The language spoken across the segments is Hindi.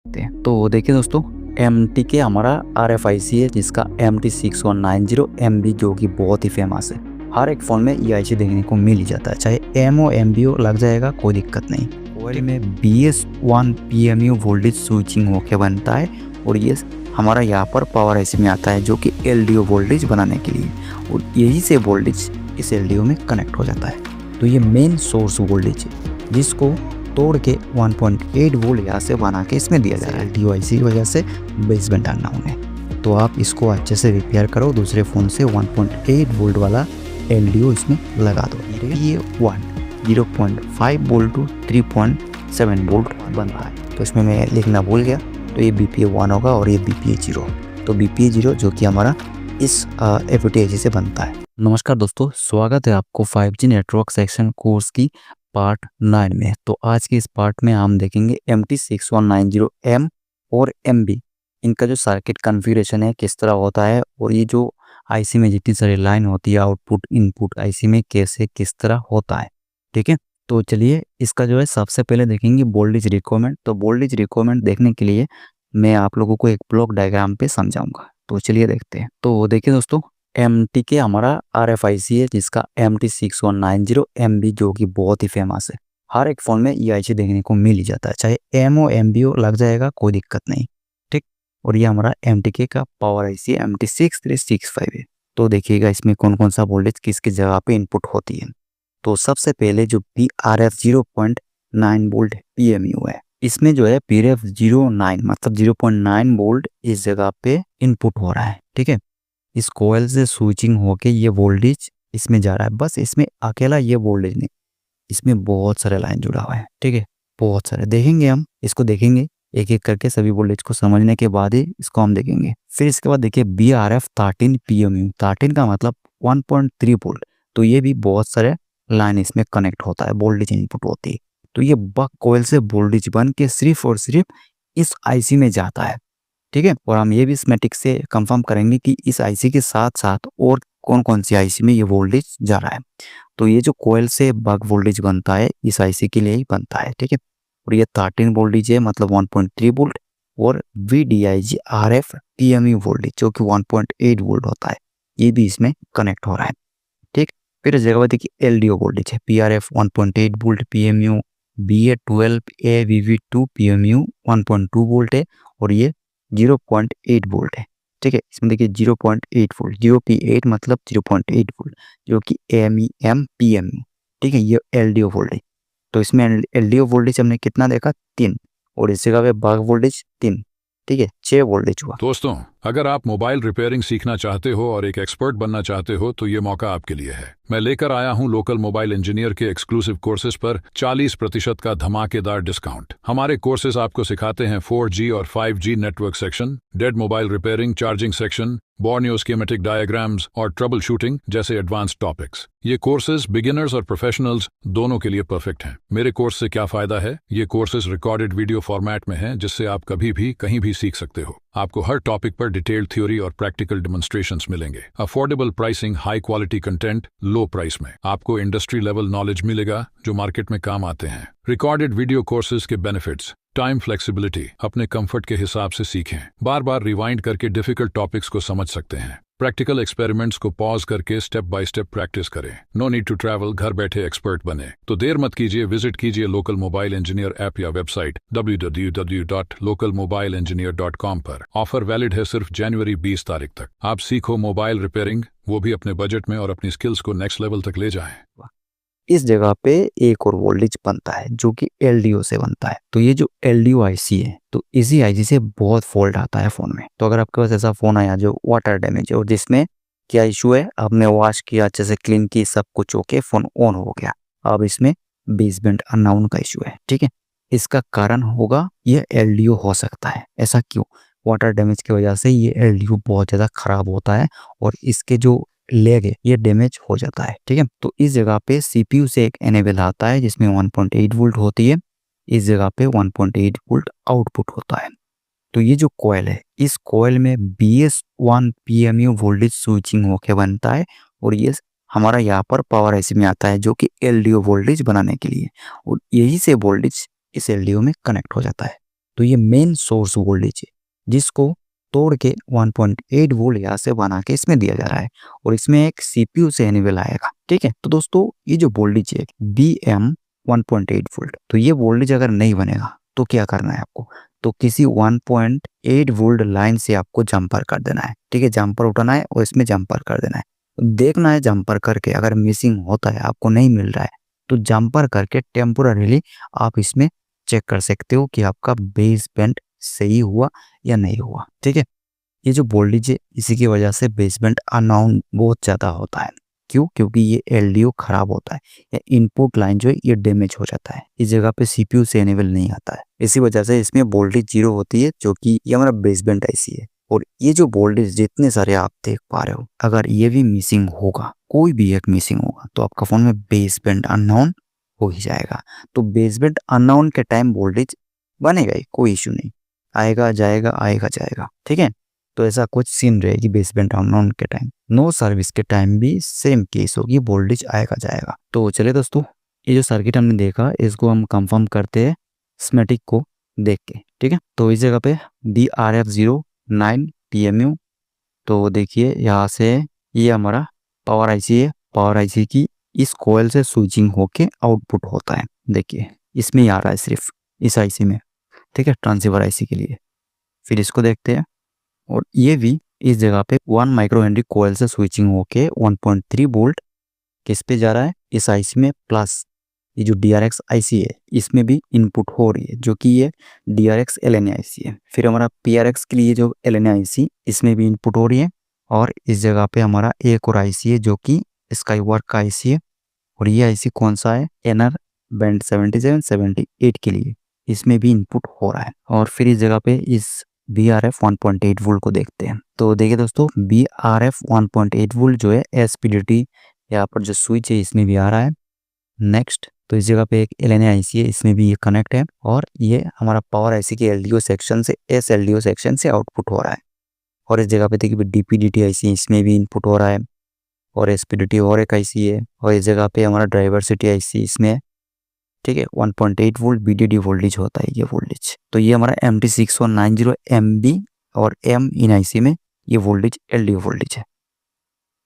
तो देखिए दोस्तों, MT के हमारा RFIC है जिसका MT6190MB जो कि बहुत ही फेमस है। हर एक फ़ोन में ये IC देखने को मिल ही जाता है, चाहे MO MBO लग जाएगा, कोई दिक्कत नहीं। कोयल में BS1 PMU वोल्टेज स्विचिंग होके बनता है और ये हमारा यहाँ पर पावर IC में आता है जो कि LDO वोल्टेज बनाने के लिए, और यही से वोल्टेज इस LDO में कनेक्ट हो जाता है। तो ये मेन सोर्स वोल्टेज है जिसको तोड़ के 1.8 वोल्ट यहाँ से बना के इसमें दिया जा रहा है। LDO IC की वजह से बेसबैंड अननोन है, तो आप इसको अच्छे से रिपेयर करो, दूसरे फ़ोन से 1.8 वोल्ट वाला LDO इसमें लगा दो। ये 0.5 वोल्ट टू 3.7 वोल्ट बनता है। तो इसमें मैं लिखना भूल गया, तो ये BPA1 होगा और ये BPA0। तो BPA0 जो कि हमारा इस FTIC से बनता है। नमस्कार दोस्तों, स्वागत है आपको 5G नेटवर्क सेक्शन कोर्स की पार्ट 9 में। तो आज के इस पार्ट में हम देखेंगे MT6190M और MB, इनका जो सर्किट कॉन्फ़िगरेशन है किस तरह होता है, और ये जो IC में जितनी सारी लाइन होती है आउटपुट इनपुट IC में कैसे किस तरह होता है। ठीक है, तो चलिए इसका जो है सबसे पहले देखेंगे वोल्टेज रिक्वायरमेंट। तो वोल्टेज रिक्वायरमेंट देखने के लिए मैं आप लोगों को एक ब्लॉक डायग्राम पे समझाऊंगा। तो चलिए देखते हैं। तो देखिए दोस्तों, MT के हमारा RFIC है जिसका MT6190MB जो कि बहुत ही फेमस है। हर एक फ़ोन में ये IC देखने को मिल ही जाता है, चाहे MO MBO लग जाएगा, कोई दिक्कत नहीं। ठीक, और ये हमारा MTK का पावर IC MT6365 है। तो देखिएगा इसमें कौन कौन सा वोल्टेज किसकी जगह पे इनपुट होती है। तो सबसे पहले जो PRF 0.9 वोल्ट PMU है, इसमें जो है PRF 09 मतलब 0.9 वोल्ट इस जगह पे इनपुट हो रहा है। ठीक है, इस कोयल से स्विचिंग होके ये वोल्टेज इसमें जा रहा है। बस इसमें अकेला ये वोल्टेज नहीं, इसमें बहुत सारे लाइन जुड़ा हुआ है। ठीक है, बहुत सारे देखेंगे, हम इसको देखेंगे एक एक करके, सभी वोल्टेज को समझने के बाद ही इसको हम देखेंगे। फिर इसके बाद देखिए BRF 13 PMU, 13 का मतलब 1.3 वोल्ट। तो ये भी बहुत सारे लाइन इसमें कनेक्ट होता है, वोल्टेज इनपुट होती है। तो ये बक कोयल से वोल्टेज बन के सिर्फ और सिर्फ इस IC में जाता है। ठीक है, और हम ये भी स्कीमेटिक से कंफर्म करेंगे कि इस IC के साथ साथ और कौन कौन सी IC में ये वोल्टेज जा रहा है। तो ये जो कोयल से बक वोल्टेज बनता है इस IC के लिए ही बनता है। ठीक है, और ये 13 वोल्टेज है मतलब 1.3 वोल्ट, और VDIG RF PMU वोल्टेज जो कि 1.8 वोल्ट होता है, ये भी इसमें कनेक्ट हो रहा है। ठीक, फिर इस जगह पर देखिए LDO वोल्टेज है PRF 1.8 volt PMU, BA12 AVV2 PMU 1.2 volt है, और ये 0.8 वोल्ट है। ठीक है, इसमें देखिए 0.8 वोल्ट, 0P8 मतलब 0.8 वोल्ट जो कि MEM PMU। ठीक है, ये LDO वोल्टेज। तो इसमें LDO वोल्टेज हमने कितना देखा, 3, और इस जगह पे बक वोल्टेज 3। ठीक है, 6 वोल्टेज हुआ। दोस्तों, अगर आप मोबाइल रिपेयरिंग सीखना चाहते हो और एक एक्सपर्ट बनना चाहते हो तो ये मौका आपके लिए है। मैं लेकर आया हूं लोकल मोबाइल इंजीनियर के एक्सक्लूसिव कोर्सेज पर 40% का धमाकेदार डिस्काउंट। हमारे कोर्सेज आपको सिखाते हैं 4G और 5G network section, dead mobile repairing, charging section, Borneo schematic diagrams और ट्रबल शूटिंग जैसे एडवांस्ड टॉपिक्स। ये कोर्सेज बिगिनर्स और प्रोफेशनल्स दोनों के लिए परफेक्ट हैं। मेरे कोर्स से क्या फायदा है? ये कोर्सेज रिकॉर्डेड वीडियो फॉर्मेट में हैं जिससे आप कभी भी कहीं भी सीख सकते हो। आपको हर टॉपिक पर डिटेल्ड थ्योरी और प्रैक्टिकल डेमोन्स्ट्रेशंस मिलेंगे। Affordable pricing, high quality content, लो प्राइस में। आपको इंडस्ट्री लेवल नॉलेज मिलेगा जो मार्केट में काम आते हैं। रिकॉर्डेड वीडियो कोर्सेज के बेनिफिट्स: टाइम फ्लेक्सिबिलिटी, अपने कंफर्ट के हिसाब से सीखें, बार बार रिवाइंड करके डिफिकल्ट टॉपिक्स को समझ सकते हैं। प्रैक्टिकल एक्सपेरिमेंट्स को पॉज करके स्टेप बाय स्टेप प्रैक्टिस करें। नो नीड टू ट्रैवल, घर बैठे एक्सपर्ट बने। तो देर मत कीजिए, विजिट कीजिए लोकल मोबाइल इंजीनियर ऐप या वेबसाइट www.localmobileengineer.com पर। ऑफर वैलिड है सिर्फ जनवरी 20 तारीख तक। आप सीखो मोबाइल रिपेयरिंग, वो भी अपने बजट में, और अपनी स्किल्स को नेक्स्ट लेवल तक ले जाएं। इस जगह पे एक और वोल्टेज बनता है जो कि LDO से बनता है। तो ये जो LDO IC है, तो इसी IC से बहुत फॉल्ट आता है फ़ोन में। तो अगर आपके पास ऐसा फ़ोन आया जो वाटर डैमेज है और जिसमें क्या इशू है, आपने वॉश किया, अच्छे से क्लीन की, सब कुछ ओके, फ़ोन ऑन हो गया, अब इसमें बेसबैंड अननोन का इशू है। ठीक है, इसका कारण होगा ये LDO हो सकता है। ऐसा क्यों? वाटर डैमेज की वजह से ये LDO बहुत ज़्यादा ख़राब होता है और इसके जो लेग है ये डैमेज हो जाता है। ठीक है, तो इस जगह पे CPU से एक एनेबल आता है जिसमें 1.8 वोल्ट होती है, इस जगह पे 1.8 वोल्ट आउटपुट होता है। तो ये जो कोयल है, इस कोयल में BS1 PMU वोल्टेज स्विचिंग होके बनता है, और ये हमारा यहाँ पर पावर IC में आता है जो कि LDO वोल्टेज बनाने के लिए, और यही से वोल्टेज इस LDO में कनेक्ट हो जाता है। तो ये मेन सोर्स वोल्टेज है जिसको तोड़ के 1.8 वोल्ट यहाँ से बना के इसमें दिया जा रहा है और इसमें एक सीपीयू से एनेबल आएगा। ठीक है, तो दोस्तों ये जो वोल्टेज है BM 1.8 वोल्ट, तो ये वोल्टेज अगर नहीं बनेगा तो क्या करना है आपको, तो किसी 1.8 वोल्ट लाइन से आपको जंपर कर देना है। ठीक है, जंपर उठाना है और इसमें जंपर कर देना है, देखना है जंपर करके अगर मिसिंग होता है, आपको नहीं मिल रहा है, तो जंपर करके टेम्पोररीली आप इसमें चेक कर सकते हो कि आपका बेस बैंड सही हुआ या नहीं हुआ। ठीक है, ये जो वोल्टेज है इसी की वजह से बेसबैंड अननाउन बहुत ज़्यादा होता है। क्यों? क्योंकि ये एलडीओ खराब होता है या इनपुट लाइन जो है ये डैमेज हो जाता है, इस जगह पे सीपीयू से एनेबल नहीं आता है, इसी वजह से इसमें वोल्टेज 0 होती है, जो कि ये हमारा बेसबैंड आईसी है। और ये जो वोल्टेज जितने सारे आप देख पा रहे हो, अगर ये भी मिसिंग होगा, कोई भी एक मिसिंग होगा, तो आपका फोन में बेसबैंड अननोन हो ही जाएगा। तो बेसबैंड अननोन के टाइम वोल्टेज बनेगा ही, कोई इश्यू नहीं, आएगा जाएगा आएगा जाएगा। ठीक है, तो ऐसा कुछ सीन रहेगी बेसबैंड अननोन के टाइम। नो सर्विस के टाइम भी सेम केस होगी, वोल्टेज आएगा जाएगा। तो चलिए दोस्तों, ये जो सर्किट हमने देखा इसको हम कंफर्म करते हैं स्कीमेटिक को देख के। ठीक है, तो इस जगह पे DRF09 TMU, तो देखिए यहाँ से ये हमारा पावर आईसी है, पावर आईसी की इस कोयल से स्विचिंग होके आउटपुट होता है। देखिए इसमें ही आ रहा है सिर्फ इस आईसी में। ठीक है, ट्रांसीवर आईसी के लिए। फिर इसको देखते हैं, और ये भी इस जगह पे 1 माइक्रो हेनरी कोयल से स्विचिंग होके 1.3 वोल्ट किस पे जा रहा है, इस आईसी में, प्लस ये जो DRX आईसी है इसमें भी इनपुट हो रही है, जो कि ये DRX LNA आईसी है। फिर हमारा PRX के लिए जो LNA आईसी इसमें भी इनपुट हो रही है, और इस जगह पे हमारा एक और आईसी है जो कि स्काईवर्क का आईसी है, और ये आईसी कौन सा है, NR बैंड 77 78 के लिए, इसमें भी इनपुट हो रहा है। और फिर इस जगह पे इस BRF 1.8 वोल्ट को देखते हैं। तो देखिए दोस्तों, BRF 1.8 वोल्ट जो है SPDT यहाँ पर जो स्विच है इसमें भी आ रहा है। नेक्स्ट, तो इस जगह पे एक LNA आईसी है, इसमें भी ये कनेक्ट है, और ये हमारा पावर आईसी के LDO सेक्शन से SLDO सेक्शन से आउटपुट हो रहा है। और इस जगह पे देखिए DPDT आईसी, इसमें भी इनपुट हो रहा है, और SPDT और एक आईसी है, और इस जगह पे हमारा डाइवर्सिटी आईसी इसमें। ठीक है, 1.8 वोल्ट BDD वोल्टेज होता है ये वोल्टेज। तो ये हमारा MT6190 MB और M इन आईसी में ये वोल्टेज LDO वोल्टेज है।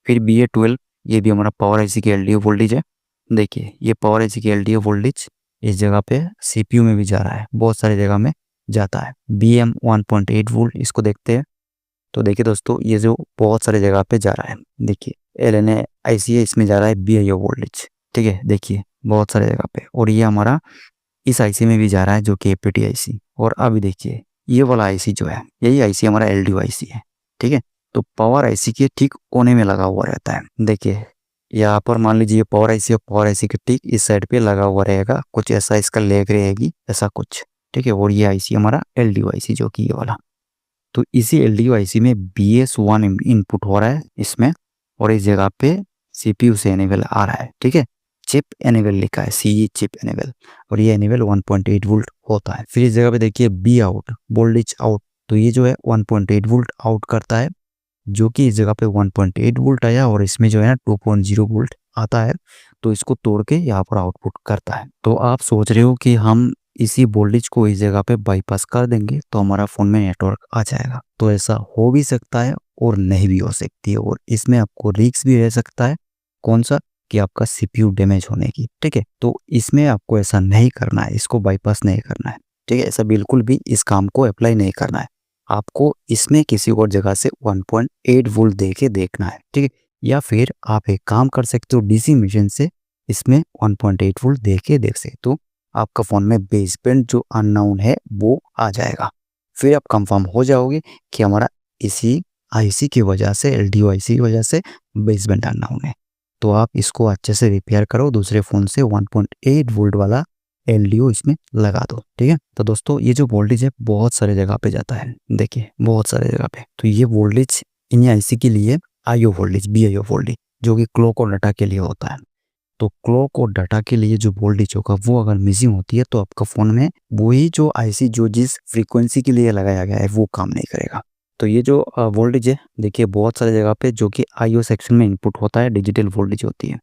फिर BA12, ये भी हमारा पावर आईसी के LDO वोल्टेज है। देखिए ये पावर आईसी के LDO वोल्टेज इस जगह पे CPU में भी जा रहा है, बहुत सारी जगह में जाता है। BM 1.8 वोल्ट, इसको देखते हैं। तो देखिए दोस्तों, ये जो बहुत सारी जगह पे जा रहा है, देखिए LNA आईसी है, इसमें जा रहा है BIO वोल्टेज। ठीक है, देखिए बहुत सारे जगह पे, और ये हमारा इस आईसी में भी जा रहा है जो कि APT आईसी। और अभी देखिए ये वाला आईसी जो है, यही आईसी हमारा LDO आईसी है। ठीक है, तो पावर आईसी के ठीक कोने में लगा हुआ रहता है। देखिए यहाँ पर मान लीजिए पावर आईसी और पावर आईसी के ठीक इस साइड पे लगा हुआ रहेगा, कुछ ऐसा इसका लेग रहेगी, ऐसा कुछ। ठीक है, और ये आईसी हमारा LDO आईसी जो कि ये वाला, तो इसी LDO आईसी में BS1 इनपुट हो रहा है इसमें, और इस जगह पे CPU से एनेबल आ रहा है। ठीक है, चिप एनेबल लिखा है, CE चिप एनेबल, और ये एनेबल 1.8 वोल्ट होता है। फिर इस जगह पे देखिए B आउट, वोल्टेज आउट, तो ये जो है 1.8 वोल्ट आउट करता है, जो कि इस जगह पे 1.8 वोल्ट आया, और इसमें जो है ना 2.0 वोल्ट आता है, तो इसको तोड़ के यहाँ पर आउटपुट करता है। तो आप सोच रहे हो कि हम इसी वोल्टेज को इस जगह पे बाईपास कर देंगे तो हमारा फोन में नेटवर्क आ जाएगा, तो ऐसा हो भी सकता है और नहीं भी हो सकती है, और इसमें आपको रिस्क भी रह सकता है। कौन सा? कि आपका CPU डैमेज होने की। ठीक है, तो इसमें आपको ऐसा नहीं करना है, इसको बाईपास नहीं करना है। ठीक है, ऐसा बिल्कुल भी इस काम को अप्लाई नहीं करना है, आपको इसमें किसी और जगह से 1.8 वोल्ट दे के देखना है। ठीक है, या फिर आप एक काम कर सकते हो, DC मशीन से इसमें 1.8 वोल्ट दे के देख सकते हो, आपका फोन में बेसबैंड जो अननोन है वो आ जाएगा। फिर आप कंफर्म हो जाओगे कि हमारा इसी आईसी की वजह से, LDO आईसी की वजह से बेसबैंड अननोन है। तो आप इसको अच्छे से रिपेयर करो, दूसरे फ़ोन से 1.8 वोल्ट वाला LDO इसमें लगा दो। ठीक है, तो दोस्तों ये जो वोल्टेज है बहुत सारे जगह पे जाता है, देखिए बहुत सारे जगह पे। तो ये वोल्टेज इन आईसी के लिए IO वोल्टेज, BIO वोल्टेज, जो कि क्लॉक और डाटा के लिए होता है। तो क्लॉक और डाटा के लिए जो वोल्टेज होगा वो अगर मिसिंग होती है तो आपका फ़ोन में वही जो आईसी जो जिस फ्रीक्वेंसी के लिए लगाया गया है वो काम नहीं करेगा। तो ये जो वोल्टेज है देखिए बहुत सारी जगह पे जो कि IO सेक्शन में इनपुट होता है, डिजिटल वोल्टेज होती है।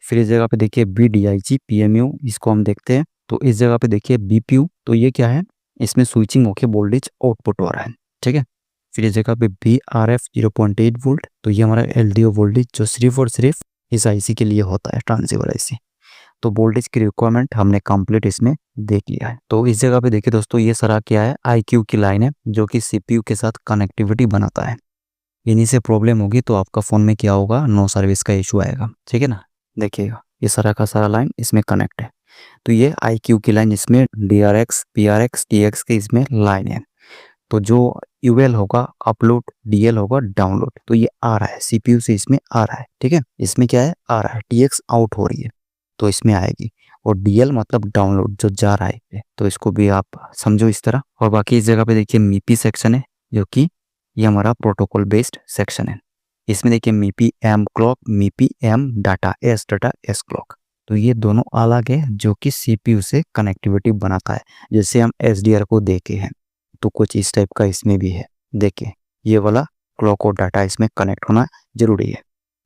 फिर इस जगह पे देखिए BDIG PMU, इसको हम देखते हैं। तो इस जगह पे देखिए BPU, तो ये क्या है, इसमें स्विचिंग होके वोल्टेज आउटपुट हो रहा है, ठीक है। फिर इस जगह पे VRF 0.8 वोल्ट, तो ये हमारा LDO वोल्टेज जो सिर्फ और सिर्फ इस IC के लिए होता है, ट्रांसीवर IC। तो वोल्टेज की रिक्वायरमेंट हमने कंप्लीट इसमें देख लिया है। तो इस जगह पे देखिए दोस्तों, ये सारा क्या है, IQ की लाइन है जो कि CPU के साथ कनेक्टिविटी बनाता है। इन्हीं से प्रॉब्लम होगी तो आपका फ़ोन में क्या होगा, नो सर्विस का इशू आएगा, ठीक है ना। देखिएगा ये सारा का सारा लाइन इसमें कनेक्ट है। तो ये IQ की लाइन, इसमें DRX, PRX, TX के इसमें लाइन है। तो जो UL होगा अपलोड, DL होगा डाउनलोड, तो ये आ रहा है CPU से, इसमें आ रहा है, ठीक है। इसमें क्या है, आ रहा है, TX आउट हो रही है तो इसमें आएगी, और DL मतलब डाउनलोड जो जा रहा है, तो इसको भी आप समझो इस तरह। और बाकी इस जगह पे देखिए MIPI सेक्शन है, जो कि ये हमारा प्रोटोकॉल बेस्ड सेक्शन है। इसमें देखिए MIPI M clock, MIPI M data S clock, तो ये दोनों अलग है जो कि CPU से कनेक्टिविटी बनाता है। जैसे हम SDR को देखे हैं तो कुछ इस टाइप का इसमें भी है। देखिए ये वाला क्लॉक और डाटा इसमें कनेक्ट होना जरूरी है,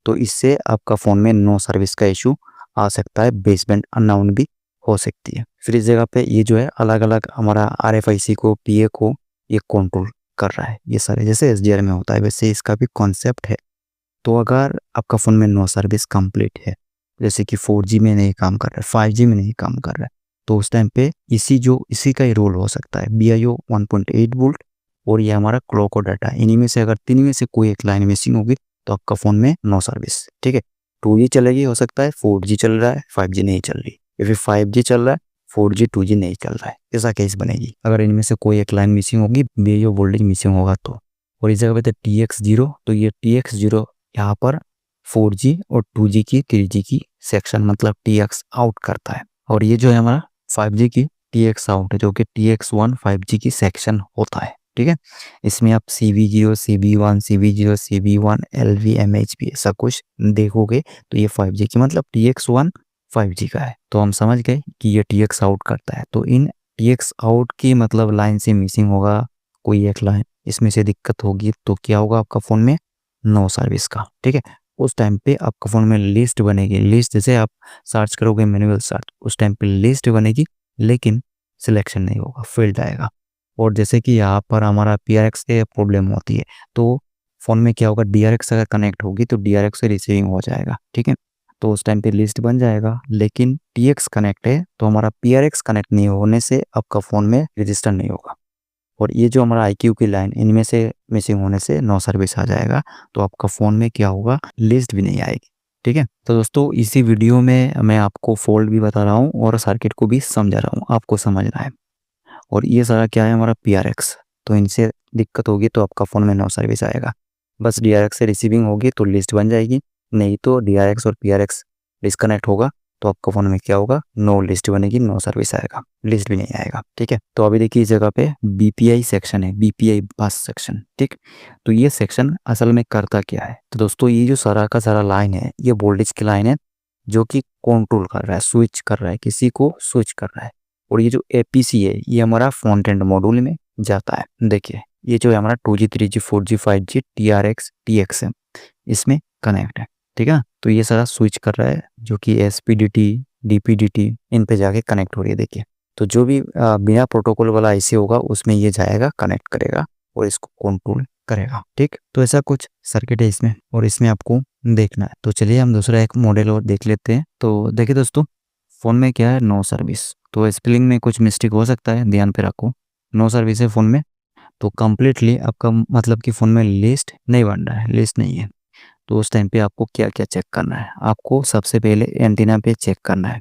तो इससे आपका फ़ोन में नो सर्विस का इशू आ सकता है, बेसबैंड अननाउन भी हो सकती है। फिर इस जगह पे ये जो है अलग अलग हमारा RFIC को, PA को ये कंट्रोल कर रहा है। ये सारे जैसे SDR में होता है वैसे इसका भी कॉन्सेप्ट है। तो अगर आपका फ़ोन में नो सर्विस कंप्लीट है, जैसे कि 4G में नहीं काम कर रहा है, 5G में नहीं काम कर रहा है, तो उस टाइम पे इसी का ही रोल हो सकता है, BIO 1.8 वोल्ट और ये हमारा क्लॉक और डाटा। इन्हीं में से अगर तीन में से कोई एक लाइन मिसिंग होगी तो आपका फ़ोन में नो सर्विस, ठीक है। 2G चलेगी, हो सकता है 4G चल रहा है 5G नहीं चल रही, या फिर 5G चल रहा है 4G 2G नहीं चल रहा है, ऐसा केस बनेगी अगर इनमें से कोई एक लाइन मिसिंग होगी, BIO वोल्टेज मिसिंग होगा तो। और इस जगह पे TX0, तो ये TX0 यहाँ पर 4G और 2G की 3G की सेक्शन मतलब TX आउट करता है। और ये जो है हमारा 5G की TX आउट है, जो कि TX1 5G की सेक्शन होता है, ठीक है। इसमें आप CB0, CB1, CB0, CB1, LV, MHP ऐसा कुछ देखोगे तो ये 5G की मतलब TX1 5G का है। तो हम समझ गए कि ये TX आउट करता है। तो इन TX आउट की मतलब लाइन से मिसिंग होगा कोई एक लाइन, इसमें से दिक्कत होगी तो क्या होगा आपका फ़ोन में, नो सर्विस का, ठीक है। उस टाइम पे आपका फ़ोन में लिस्ट बनेगी, लिस्ट जैसे आप सर्च करोगे मैनुअल सर्च, उस टाइम पे लिस्ट बनेगी लेकिन सिलेक्शन नहीं होगा, फील्ड आएगा। और जैसे कि यहाँ पर हमारा PRX से प्रॉब्लम होती है तो फ़ोन में क्या होगा, DRX अगर कनेक्ट होगी तो DRX से रिसीविंग हो जाएगा, ठीक है। तो उस टाइम पे लिस्ट बन जाएगा, लेकिन TX कनेक्ट है तो हमारा PRX कनेक्ट नहीं होने से आपका फ़ोन में रजिस्टर नहीं होगा। और ये जो हमारा IQ की लाइन, इनमें से मिसिंग होने से नो सर्विस आ जाएगा, तो आपका फ़ोन में क्या होगा, लिस्ट भी नहीं आएगी, ठीक है। तो दोस्तों इसी वीडियो में मैं आपको फॉल्ट भी बता रहा हूँ और सर्किट को भी समझा रहा हूँ, आपको समझना है। और ये सारा क्या है हमारा PRX, तो इनसे दिक्कत होगी तो आपका फ़ोन में नो सर्विस आएगा। बस DRX से रिसीविंग होगी तो लिस्ट बन जाएगी, नहीं तो DRX और PRX डिस्कनेक्ट होगा तो आपका फ़ोन में क्या होगा, नो लिस्ट बनेगी, नो सर्विस आएगा, लिस्ट भी नहीं आएगा, ठीक है। तो अभी देखिए इस जगह पे BPI सेक्शन है, BPI बस सेक्शन, ठीक। तो ये सेक्शन असल में करता क्या है, तो दोस्तों ये जो सारा का सारा लाइन है ये वोल्टेज की लाइन है जो कि कंट्रोल कर रहा है, स्विच कर रहा है, किसी को स्विच कर रहा है। और ये जो APC है ये हमारा फ्रंट एंड मॉड्यूल में जाता है। देखिए ये जो है हमारा 2G 3G 4G 5G TRX TX है, इसमें कनेक्ट है, ठीक है। तो ये सारा स्विच कर रहा है जो कि SPDT DPDT इन पे जाके कनेक्ट हो रही है। देखिए तो जो भी बिना प्रोटोकॉल वाला IC होगा उसमें ये जाएगा, कनेक्ट करेगा और इसको कंट्रोल करेगा, ठीक। तो ऐसा कुछ सर्किट है इसमें और इसमें आपको देखना है। तो चलिए हम दूसरा एक मॉडल और देख लेते हैं। तो देखिए दोस्तों फ़ोन में क्या है, नो सर्विस, तो स्पेलिंग में कुछ मिस्टेक हो सकता है, ध्यान पे रखो। नो सर्विस है फ़ोन में तो कम्प्लीटली आपका मतलब कि फ़ोन में लिस्ट नहीं बन रहा है, लिस्ट नहीं है। तो उस टाइम पे आपको क्या क्या चेक करना है, आपको सबसे पहले एंटीना पे चेक करना है,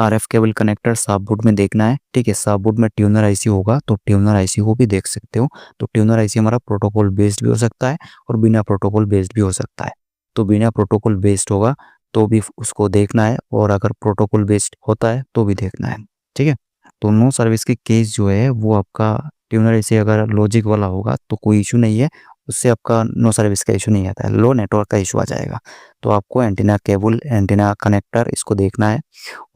RF केबल कनेक्टर साबबोर्ड में देखना है, ठीक है। साबबोर्ड में ट्यूनर IC होगा तो ट्यूनर IC को भी देख सकते हो। तो ट्यूनर IC हमारा प्रोटोकॉल बेस्ड भी हो सकता है और बिना प्रोटोकॉल बेस्ड भी हो सकता है। तो बिना प्रोटोकॉल बेस्ड होगा तो भी उसको देखना है और अगर प्रोटोकॉल बेस्ड होता है तो भी देखना है, ठीक है। तो नो सर्विस के केस जो है वो आपका ट्यूनर IC अगर लॉजिक वाला होगा तो कोई इशू नहीं है, उससे आपका नो सर्विस का इशू नहीं आता है, लो नेटवर्क का इशू आ जाएगा। तो आपको एंटीना केबल, एंटीना कनेक्टर इसको देखना है।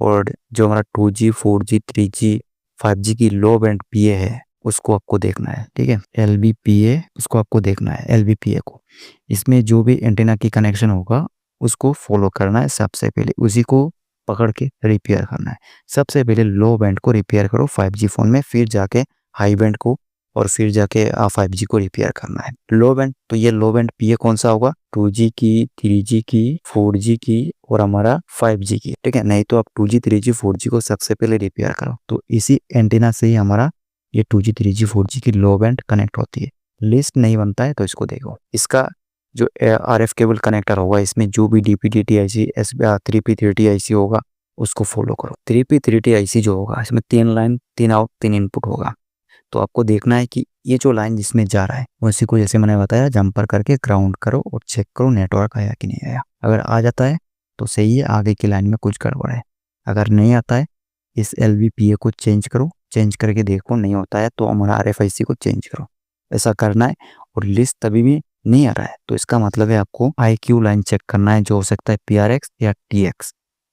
और जो हमारा 2G 4G 3G 5G की लो बैंड PA है उसको आपको देखना है, ठीक है। LVPA उसको आपको देखना है, LVPA को। इसमें जो भी एंटीना की कनेक्शन होगा उसको फॉलो करना है, सबसे पहले उसी को पकड़ के रिपेयर करना है। सबसे पहले लो बैंड को रिपेयर करो 5G फ़ोन में, फिर जाके हाई बैंड को और फिर जाके 5G को रिपेयर करना है। लो बैंड, तो ये लो बैंड PA कौन सा होगा, 2G की, 3G की, 4G की और हमारा 5G की, ठीक है। नहीं तो आप 2G 3G 4G को सबसे पहले रिपेयर करो। तो इसी एंटीना से ही हमारा ये 2G 3G 4G की लो बैंड कनेक्ट होती है। लिस्ट नहीं बनता है तो इसको देखो, इसका जो RF केबल कनेक्टर होगा इसमें जो भी DP/DT IC 3P/3T IC होगा उसको फॉलो करो। 3P/3T IC जो होगा इसमें 3 लाइन 3 आउट 3 इनपुट होगा। तो आपको देखना है कि ये जो लाइन जिसमें जा रहा है उसी को जैसे मैंने बताया जंपर करके ग्राउंड करो और चेक करो नेटवर्क आया कि नहीं आया। अगर आ जाता है तो सही है, आगे की लाइन में कुछ गड़बड़ है। अगर नहीं आता है इस LVPA को चेंज करो, चेंज करके देखो नहीं होता है तो हमारा RFIC को चेंज करो। ऐसा करना है। और लिस्ट तभी भी नहीं आ रहा है तो इसका मतलब है आपको IQ लाइन चेक करना है, जो हो सकता है PRX या TX,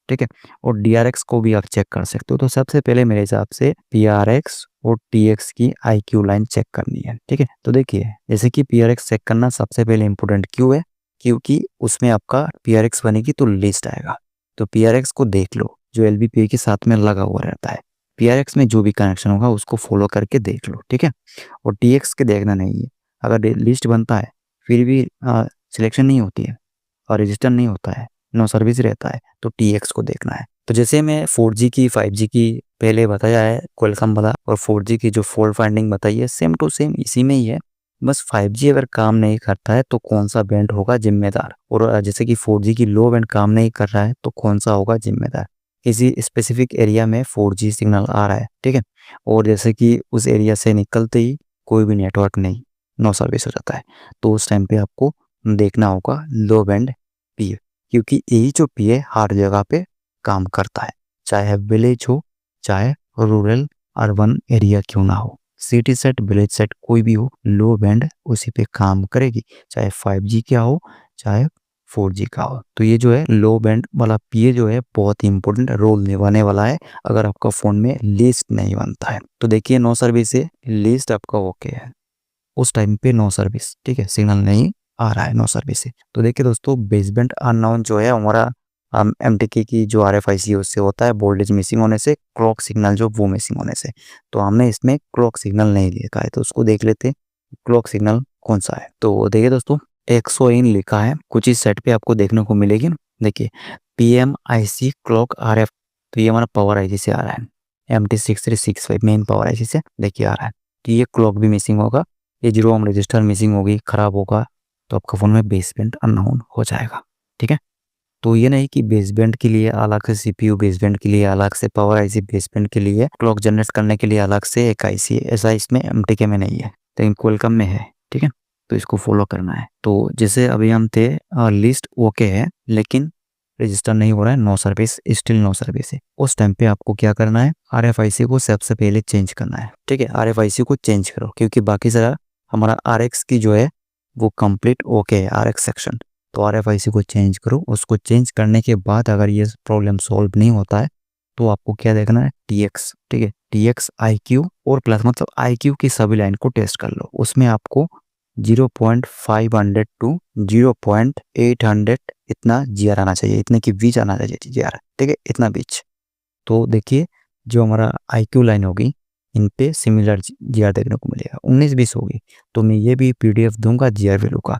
ठीक है। और DRX को भी आप चेक कर सकते हो। तो सबसे पहले मेरे हिसाब से PRX और TX की IQ लाइन चेक करनी है, ठीक है। तो देखिए जैसे कि PRX चेक करना सबसे पहले इंपॉर्टेंट क्यों है, क्योंकि उसमें आपका PRX बनेगी तो लिस्ट आएगा। तो PRX को देख लो जो LVPA के साथ में लगा हुआ रहता है, PRX में जो भी कनेक्शन होगा उसको फॉलो करके देख लो, ठीक है। और TX के देखना नहीं है। अगर लिस्ट बनता है फिर भी सिलेक्शन नहीं होती है और रजिस्टर नहीं होता है, नो सर्विस रहता है, तो TX को देखना है। तो जैसे मैं 4G की 5G की पहले बताया है क्वालकॉम वाला, और 4G की जो फॉल्ट फाइंडिंग बताई है सेम टू सेम इसी में ही है। बस 5G अगर काम नहीं करता है तो कौन सा बैंड होगा जिम्मेदार, और जैसे कि 4G की लो बैंड काम नहीं कर रहा है तो कौन सा होगा जिम्मेदार। किसी स्पेसिफिक एरिया में 4G सिग्नल आ रहा है, ठीक है, और जैसे कि उस एरिया से निकलते ही कोई भी नेटवर्क नहीं, नो सर्विस हो जाता है, तो उस टाइम पे आपको देखना होगा लो बैंड PA, क्योंकि यही जो PA हर जगह पे काम करता है, चाहे विलेज हो चाहे रूरल अर्बन एरिया क्यों ना हो, सिटी सेट विलेज सेट कोई भी हो, लो बैंड उसी पे काम करेगी, चाहे 5G क्या हो चाहे 4G का हो। तो ये जो है लो बैंड वाला PA जो है बहुत इंपॉर्टेंट रोल निभाने वाला है अगर आपका फ़ोन में लिस्ट नहीं बनता है। तो देखिए नो सर्विस से लिस्ट आपका ओके है, उस टाइम पे नो सर्विस, ठीक है, सिग्नल नहीं आ रहा है, नो सर्विस से। तो देखिए दोस्तों बेसबैंड अननोन जो है हमारा MTK की जो RFIC है उससे होता है वोल्टेज मिसिंग होने से, क्लॉक सिग्नल जो वो मिसिंग होने से। तो हमने इसमें क्लॉक सिग्नल नहीं देखा है तो उसको देख लेते हैं क्लॉक सिग्नल कौन सा है। तो देखिए दोस्तों 100 इन लिखा है, कुछ इस सेट पे आपको देखने को मिलेगी। देखिए PMIC क्लॉक RF, तो ये हमारा पावर IC से आ रहा है, MT6365 मेन पावर IC से देखिए आ रहा है। तो ये क्लॉक भी मिसिंग होगा, ये 0 ओम रजिस्टर मिसिंग होगी, खराब होगा तो आपका फ़ोन में बेसबैंड अननोन हो जाएगा, ठीक है। तो ये नहीं कि बेसबैंड के लिए अलग से CPU, बेसबैंड के लिए अलग से पावर IC, बेसबैंड के लिए क्लॉक जनरेट करने के लिए अलग से एक IC है, ऐसा इसमें MTK में नहीं है, लेकिन क्वालकॉम में है, ठीक है। तो इसको फॉलो करना है। तो जैसे अभी हम थे लिस्ट ओके है लेकिन रजिस्टर नहीं हो रहा है, no service, still no service है, उस टाइम पे आपको क्या करना है RFIC को सबसे पहले चेंज करना है, ठीक है। RFIC को चेंज करो क्योंकि बाकी सारा हमारा RX की जो है वो कंप्लीट ओके है, RX सेक्शन। तो RFIC को चेंज करो, उसको चेंज करने के बाद अगर ये प्रॉब्लम सॉल्व नहीं होता है तो आपको क्या देखना है TX, ठीक है, TX IQ और प्लस, मतलब IQ की सभी लाइन को टेस्ट कर लो, उसमें आपको 0.500 टू 0.800 इतना GR आना चाहिए, इतने की बीच आना चाहिए GR, ठीक है, इतना बीच। तो देखिए जो हमारा IQ लाइन होगी इन पे सिमिलर GR देखने को मिलेगा, 19-20 होगी। तो मैं ये भी PDF दूंगा GR वैल्यू का,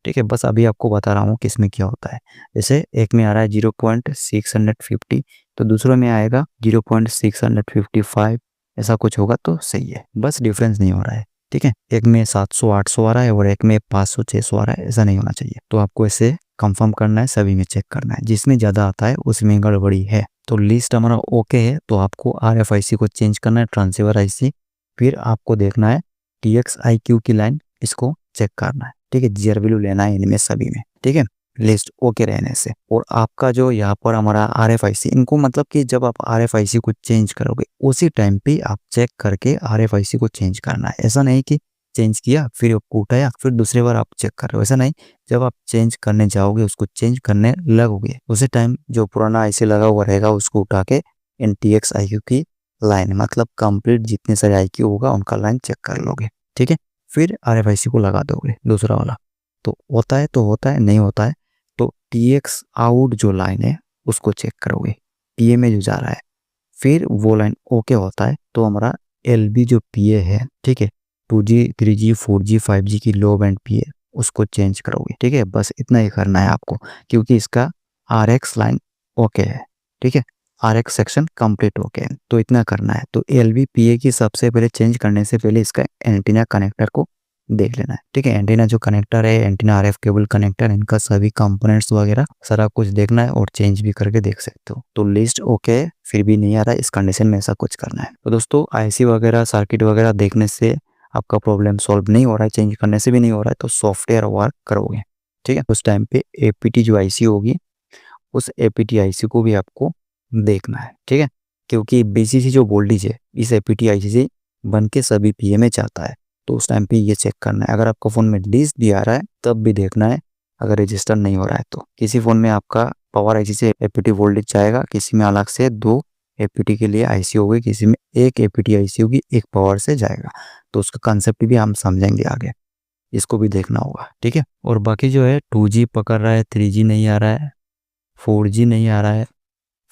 ठीक है, बस अभी आपको बता रहा हूँ कि इसमें क्या होता है। जैसे एक में आ रहा है 0.650 तो दूसरे में आएगा 0.655, ऐसा कुछ होगा तो सही है, बस डिफरेंस नहीं हो रहा है, ठीक है। एक में 700-800 आ रहा है और एक में 500-600 आ रहा है, ऐसा नहीं होना चाहिए। तो आपको ऐसे कंफर्म करना है, सभी में चेक करना है, जिसमें ज़्यादा आता है उसमें गड़बड़ी है। तो लिस्ट हमारा ओके है तो आपको RFIC को चेंज करना है, ट्रांसीवर IC, फिर आपको देखना है TX IQ की लाइन, इसको चेक करना है, ठीक है, GR वैल्यू लेना है इनमें सभी में, ठीक है, लिस्ट ओके रहने से। और आपका जो यहाँ पर हमारा RFIC, इनको मतलब कि जब आप RFIC को चेंज करोगे उसी टाइम पे आप चेक करके RFIC को चेंज करना है, ऐसा नहीं कि चेंज किया फिर उठाया फिर दूसरी बार आप चेक कर रहे हो, ऐसा नहीं। जब आप चेंज करने जाओगे, उसको चेंज करने लगोगे, उसी टाइम जो पुराना IC लगा हुआ रहेगा उसको उठा के इन TX IQ की लाइन, मतलब कंप्लीट जितने सारे IQ होगा उनका लाइन चेक कर लोगे, ठीक है, फिर RFIC को लगा दोगे दूसरा वाला। तो होता है तो होता है, नहीं होता है तो TX आउट जो लाइन है उसको चेक करोगे, PA में जो जा रहा है, फिर वो लाइन ओके होता है तो हमारा LB जो PA है, ठीक है, 2G 3G 4G 5G की लो बैंड PA उसको चेंज करोगे, ठीक है। बस इतना ही करना है आपको, क्योंकि इसका RX लाइन ओके है, ठीक है, RX सेक्शन कंप्लीट ओके है, तो इतना करना है। तो LB PA की सबसे पहले चेंज करने से पहले इसका एंटीना कनेक्टर को देख लेना है, ठीक है। एंटीना जो कनेक्टर है, एंटीना RF केबल कनेक्टर, इनका सभी कंपोनेंट्स वगैरह सारा कुछ देखना है और चेंज भी करके देख सकते हो। तो लिस्ट ओके है, फिर भी नहीं आ रहा है, इस कंडीशन में ऐसा कुछ करना है। तो दोस्तों IC वगैरह सर्किट वगैरह देखने से आपका प्रॉब्लम सॉल्व नहीं हो रहा है, चेंज करने से भी नहीं हो रहा है, तो सॉफ्टवेयर वर्क करोगे, ठीक है। उस टाइम पे APT जो IC होगी, उस APT IC को भी आपको देखना है, ठीक है, क्योंकि BCC जो वोल्टेज है इस APT IC से बन के सभी PA में जाता है। तो उस टाइम पे ये चेक करना है। अगर आपका फ़ोन में लिस्ट भी आ रहा है तब भी देखना है, अगर रजिस्टर नहीं हो रहा है तो। किसी फ़ोन में आपका पावर IC से APT वोल्टेज जाएगा, किसी में अलग से 2 APT के लिए IC होगी, किसी में एक APT IC होगी, एक पावर से जाएगा। तो उसका कंसेप्ट भी हम समझेंगे आगे, इसको भी देखना होगा, ठीक है। और बाकी जो है 2G पकड़ रहा है, 3G नहीं आ रहा है, 4G नहीं आ रहा है,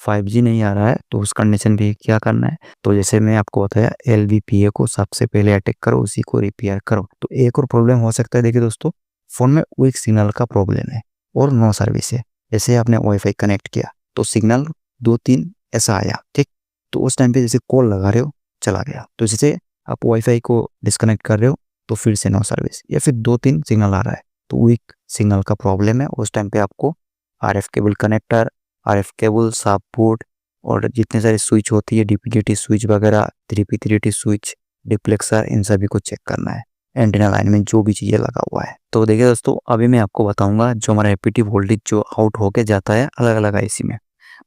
5G नहीं आ रहा है, तो उस कंडीशन पे क्या करना है। तो जैसे मैं आपको बताया, LVPA को सबसे पहले अटैक करो, उसी को रिपेयर करो। तो एक और प्रॉब्लम हो सकता है, देखिए दोस्तों, फ़ोन में वीक सिग्नल का प्रॉब्लम है और नो सर्विस है। जैसे आपने वाईफाई कनेक्ट किया तो सिग्नल 2-3 ऐसा आया, ठीक, तो उस टाइम पे जैसे कॉल लगा रहे हो चला गया, तो जैसे आप वाईफाई को डिस्कनेक्ट कर रहे हो तो फिर से नो सर्विस, या फिर 2-3 सिग्नल आ रहा है, तो वीक सिग्नल का प्रॉब्लम है। उस टाइम पे आपको RF cable connector, RF cable, साफ पोर्ट और जितने सारे स्विच होती है, DPGT स्विच वगैरह, 3P3T स्विच, डिप्लेक्सर, इन सभी को चेक करना है, एंटीना लाइन में जो भी चीज़ें लगा हुआ है। तो देखिए दोस्तों, अभी मैं आपको बताऊंगा जो हमारा APT वोल्टेज जो आउट होके जाता है अलग अलग IC में।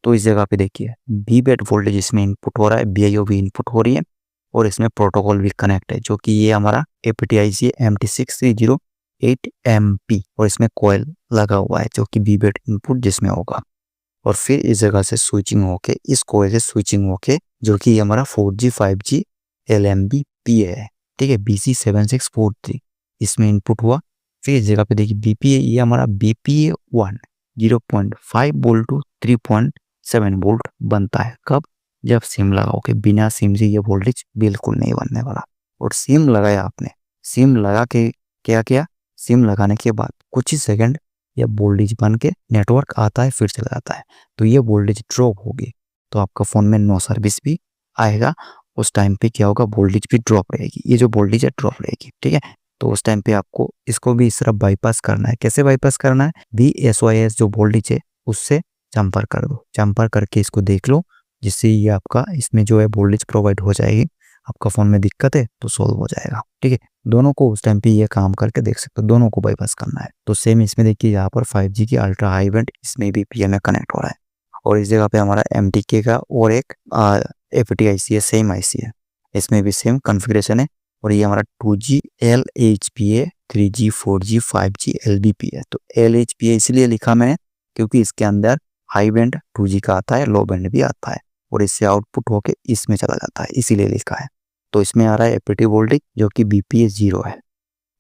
तो इस जगह पे देखिए Bbat वोल्टेज इसमें इनपुट हो रहा है, BIO भी इनपुट हो रही है, और इसमें प्रोटोकॉल भी कनेक्ट है, जो कि ये हमारा APT IC है MT6308MP, और इसमें कॉइल लगा हुआ है जो कि Bbat इनपुट जिसमें होगा। और फिर इस जगह से स्विचिंग होके, इस कॉइल से स्विचिंग होके, जो कि हमारा 4G 5G LMB PA है, ठीक है, BC7643 इसमें इनपुट हुआ। फिर इस जगह पे देखिए BPA, ये हमारा BPA1 0.5 वोल्ट टू 3.7 वोल्ट बनता है। कब? जब सिम लगाओगे, बिना सिम से ये वोल्टेज बिल्कुल नहीं बनने वाला। और सिम लगाया आपने, सिम लगा के क्या किया, सिम लगाने के बाद कुछ ही सेकंड ये वोल्टेज बन के नेटवर्क आता है, फिर चला जाता है, तो ये वोल्टेज ड्रॉप होगी, तो आपका फ़ोन में नो सर्विस भी आएगा। उस टाइम पे क्या होगा, वोल्टेज भी ड्रॉप रहेगी, ये जो वोल्टेज है ड्रॉप रहेगी, ठीक है। तो उस टाइम पे आपको इसको भी इस तरह बाईपास करना है। कैसे बाईपास करना है, VSOIS जो वोल्टेज है उससे जंपर कर दो, जंपर करके इसको देख लो, जिससे ये आपका इसमें जो है वोल्टेज प्रोवाइड हो जाएगी। आपका फ़ोन में दिक्कत है तो सॉल्व हो जाएगा, ठीक है। दोनों को उस टाइम पे ये काम करके देख सकते हो, दोनों को बाईपास करना है। तो सेम इसमें देखिए, यहाँ पर 5G की अल्ट्रा हाई बैंड इसमें भी PA में कनेक्ट हो रहा है, और इस जगह पे हमारा MTK का और एक APT IC है, सेम IC है, इसमें भी सेम कॉन्फ़िगरेशन है। और ये हमारा 2G LHPA, 3G 4G 5G LBP है। तो LHPA इसलिए लिखा मैंने क्योंकि इसके अंदर हाई बैंड 2G का आता है, लो बैंड भी आता है, और इससे आउटपुट होके इसमें चला जाता है, इसीलिए लिखा है। तो इसमें आ रहा है APT वोल्टेज जो कि BPA 0 है।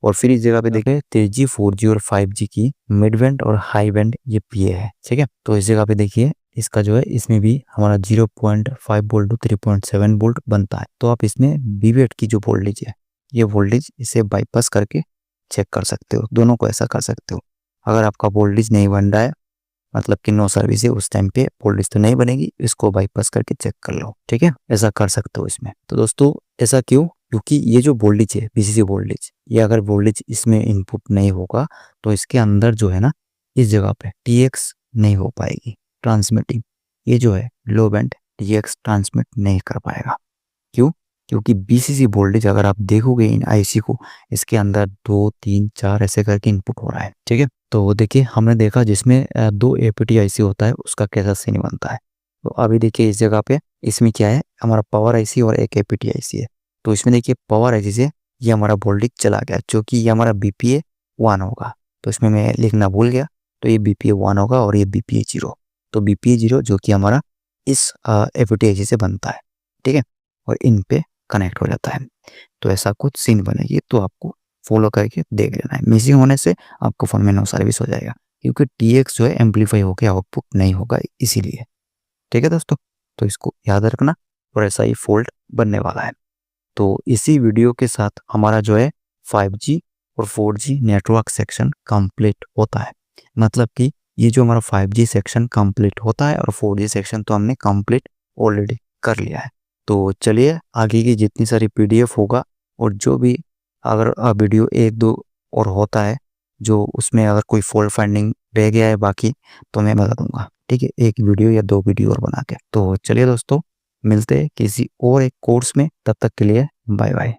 और फिर इस जगह पे देखें 3G 4G और 5G की मिड बैंड और हाई बैंड ये PA है, ठीक है। तो इस जगह पे देखिए इसका जो है, इसमें भी हमारा 0.5 वोल्ट टू 3.7 वोल्ट बनता है। तो आप इसमें Bbat की जो वोल्टेज है, ये वोल्टेज इसे बाईपास करके चेक कर सकते हो, दोनों को ऐसा कर सकते हो। अगर आपका वोल्टेज नहीं बन रहा है, मतलब कि नो सर्विस है, उस टाइम पे वोल्टेज तो नहीं बनेगी, इसको बाईपास करके चेक कर लो, ठीक है, ऐसा कर सकते हो इसमें। तो दोस्तों ऐसा क्यों, क्योंकि ये जो वोल्टेज है BCC वोल्टेज, ये अगर वोल्टेज इसमें इनपुट नहीं होगा तो इसके अंदर जो है ना, इस जगह पे TX नहीं हो पाएगी ट्रांसमिटिंग, ये जो है लो बैंड TX ट्रांसमिट नहीं कर पाएगा। क्यों? क्योंकि BCC वोल्टेज अगर आप देखोगे इन IC को, इसके अंदर 2 3 4 ऐसे करके इनपुट हो रहा है, ठीक है। तो देखिए हमने देखा जिसमें 2 APT IC होता है उसका कैसा सीन बनता है। तो अभी देखिए इस जगह पे इसमें क्या है, हमारा पावर IC और एक APT IC है। तो इसमें देखिए पावर IC से ये हमारा वोल्टेज चला गया, जो कि ये हमारा BPA 1 होगा। तो इसमें मैं लिखना भूल गया, तो ये BPA 1 होगा और ये BPA 0। तो BPA 0 जो कि हमारा इस APT IC से बनता है, ठीक है, और इन पे कनेक्ट हो जाता है। तो ऐसा कुछ सीन बनेगी, तो आपको फॉलो करके देख लेना है। मिसिंग होने से आपको फ़ोन में नो सर्विस हो जाएगा, क्योंकि TX जो है एम्पलीफाई होकर आउटपुट नहीं होगा, इसीलिए, ठीक है दोस्तों। तो इसको याद रखना, और ऐसा ही फॉल्ट बनने वाला है। तो इसी वीडियो के साथ हमारा जो है 5G और 4G नेटवर्क सेक्शन कंप्लीट होता है। मतलब कि ये जो हमारा 5G सेक्शन कंप्लीट होता है और 4G सेक्शन तो हमने कंप्लीट ऑलरेडी कर लिया है। तो चलिए आगे की जितनी सारी PDF होगा और जो भी अगर वीडियो 1-2 और होता है जो उसमें अगर कोई फॉल्ट फाइंडिंग रह गया है बाकी तो मैं बता दूंगा, ठीक है, एक वीडियो या 2 वीडियो और बना के। तो चलिए दोस्तों, मिलते हैं किसी और एक कोर्स में, तब तक के लिए बाय बाय।